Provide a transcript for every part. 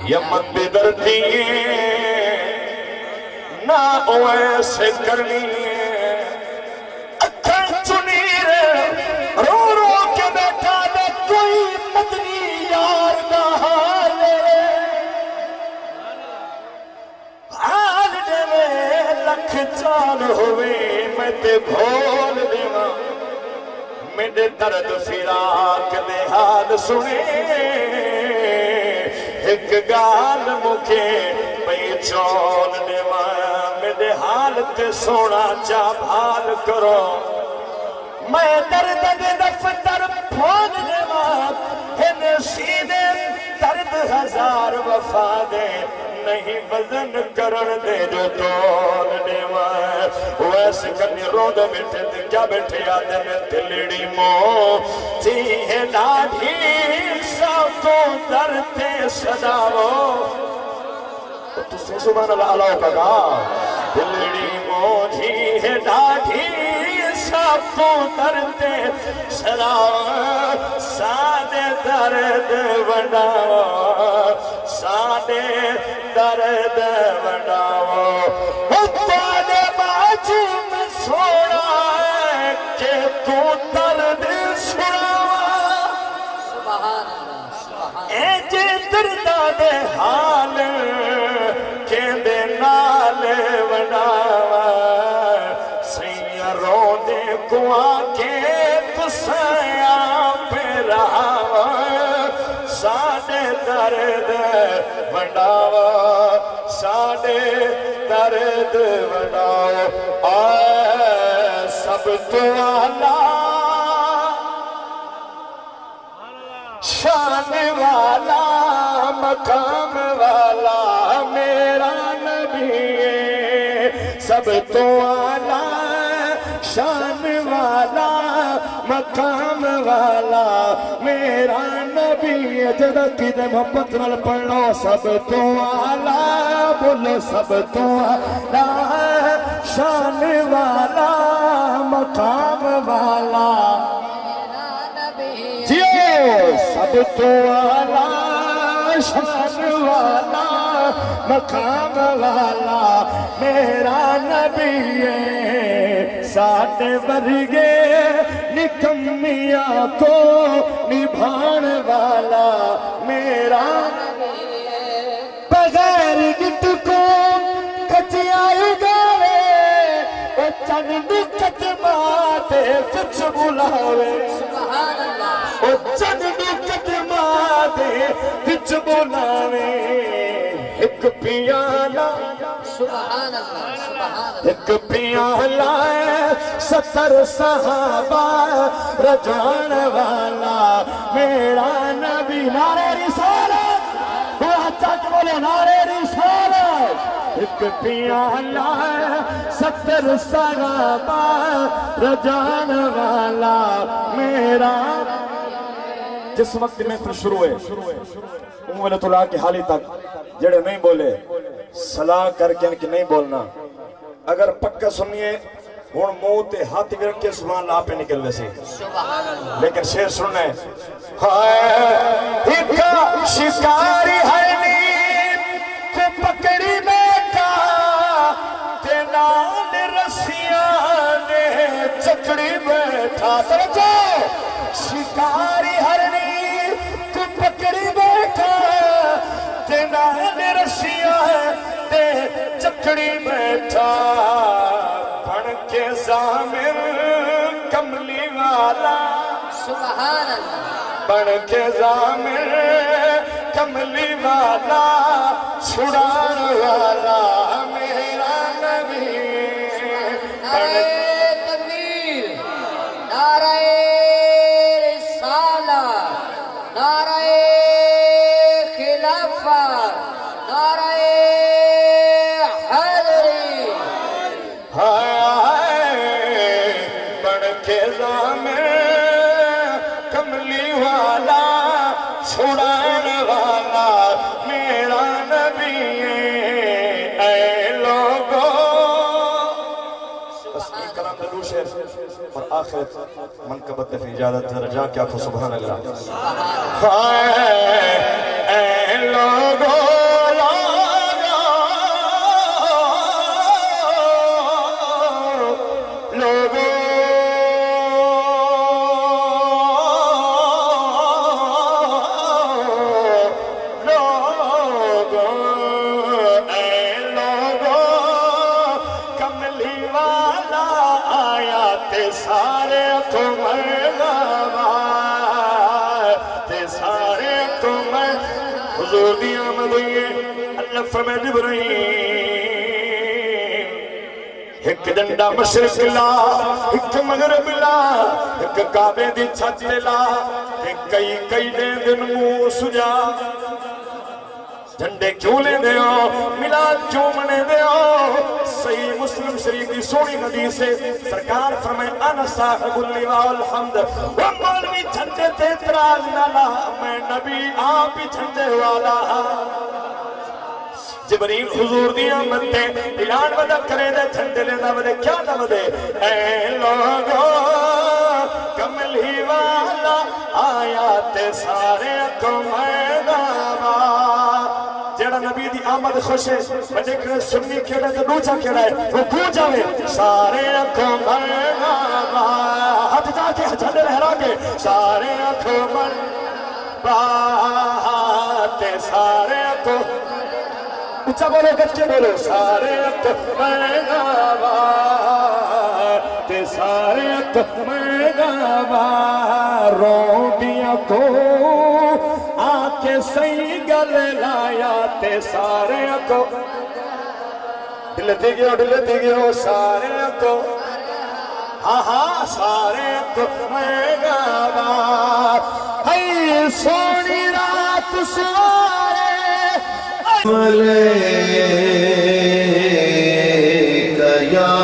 یمن بھی دردی نہ ایسے کرنی اکھن چنیر رو رو کے بیٹھا دے کوئی مدنی یار دا حال دے میں لکھ چال ہوئے میں تے بھول دیواں میرے درد فراق دے حال سنے ایک گال مکھے پہچان دیواں میرے حال تے سونا چا بھال کرو میں درد دے دفتر پھون دیواں ہن سیدھے درد ہزار وفا دے نہیں وزن کرن دے جو تول دیواں ویسے کرنی رو دے بیٹھے تے کیا بیٹھے آدھے میں تلیڑی مو تھی ہے لاڈھی ساتھو درتے صداو تو سے سبحان اللہ علیہ کا کہا تلیڑی مو تھی ہے لاڈھی ساتھو درتے صداو سادے درد بڑھاو سادے درد بڑھاو اتانے باجی میں سوڑا ہے کہ تو درد سڑاوا اے جے دردہ دے حال کہ دے نال بڑھاوا سیاں رو دے کواں کے تسیاں پہ رہاوا ساڑے درد بڑھاوا ساڑے درد بڑھاو آئے سب تو آلہ شان والا مقام والا میرا نبی ہے سب تو آلہ شان والا مقام والا میرا نبی ہے جدہ کی دے محبت نال پڑھو سب تو آلہ بولو سب تو آلہ شان والا مقام والا جیو سب تو آلہ شان والا مقام والا میرا نبی ہے ساٹھ ورگے نکمیاں کو نبھان والا میرا نبی ہے بغیر گٹ کو کچیائی گاوے او چند کچ ماتے چچ بلاوے او چند کچ ماتے چچ بلاوے ایک پیالہ سبحان اللہ ایک پیالہ ستر صحابہ رجان والا میرا نبی نعرہ رسالت وہ چچ بولے نعرہ رسالت ایک پیالہ ستر صحابہ رجان والا میرا جس وقت میں پھر شروع ہے امولت اللہ کی حالی تک جڑے نہیں بولے صلاح کر کے ان کی نہیں بولنا اگر پکا سنیے ہون منہ تے ہاتھ بھی رکھ کے سبحان اللہ پہ نکل ویسے لیکن شعر سننے ہکا شکاری ہرنی کو پکڑی بیٹا تے نال رسیاں نے چکڑی بیٹھا توجہ شکاری ہرنی کو پکڑی بیٹھا تے نال رسیاں تے چکڑی بیٹھا بن کے زامر کملی والا سبحان اللہ بن کے زامر کملی والا چھڑان والا میرا نبی نعرہ تکبیر نعرہ رسالت نعرہ خلافت نعرہ حیدری بن کے زامر کملی والا چھڑان والا میرا نبی اے لوگو بس ایک کلام دلو شیر اور آخرت منقبت فی اجازت رجا کیا کھو سبحان اللہ اے لوگو حضور دی آمد ہوئی ہے اللہ فرمائے جبرائیل ایک ڈنڈا مشرق لا ایک مغرب لا ایک کعبے دی چھت لا کئی دن منہ سجا جھنڈے کیوں لے دے ہو ملاد کیوں منے دے ہو صحیح مسلم شریف کی سونی حدیث سے سرکار فرمائے انا صاحب اللواء والحمد وہ مولوی جھنڈے تے اعتراض نہ لا میں نبی آپ ہی جھنڈے والا جبریل حضور دی آمد تے اعلان ودا کرے دے جھنڈے لینا ودے کیا نہ ودے اے لوگو کمل ہی والا آیات سارے کو میں گاوا جیڑا نبی دی آمد خوش ہے بجے کرے سنی کھیڑے تو دوچا کھیڑا ہے وہ کو جاوے سارے کو میں گاوا ہاتھ جا کے جھنڈے لہرا کے سارے کو من بات سارے کو اچھا بولو گج کے بولو سارے کو میں گاوا تے سارے کو میں گاوا روٹیاں کو آکے صحیح گل لایا تے سارے کو ڈلتی گئے سارے کو ہاں سارے کو میں گاوا ہے سونی رات سوارے ملیک یا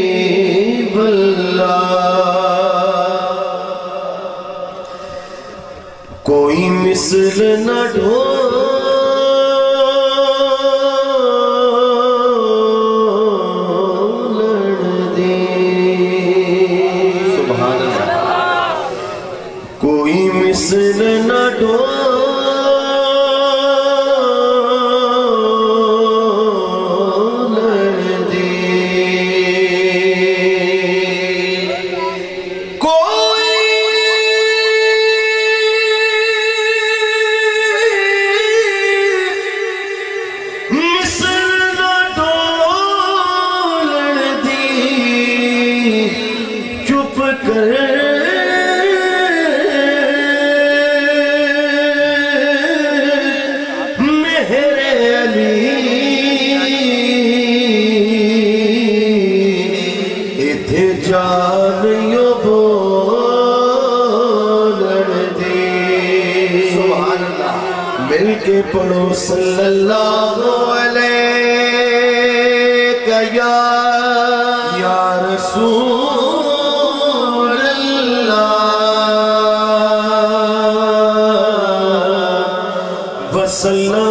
حبیب اللہ کوئی مثل نہ مثل نہ ڈولن دی کوئی مثل نہ ڈولن دی چپ کر جانیو بولن دی سبحان اللہ مل کے پڑھو صلی اللہ علیہ یا رسول اللہ وسلم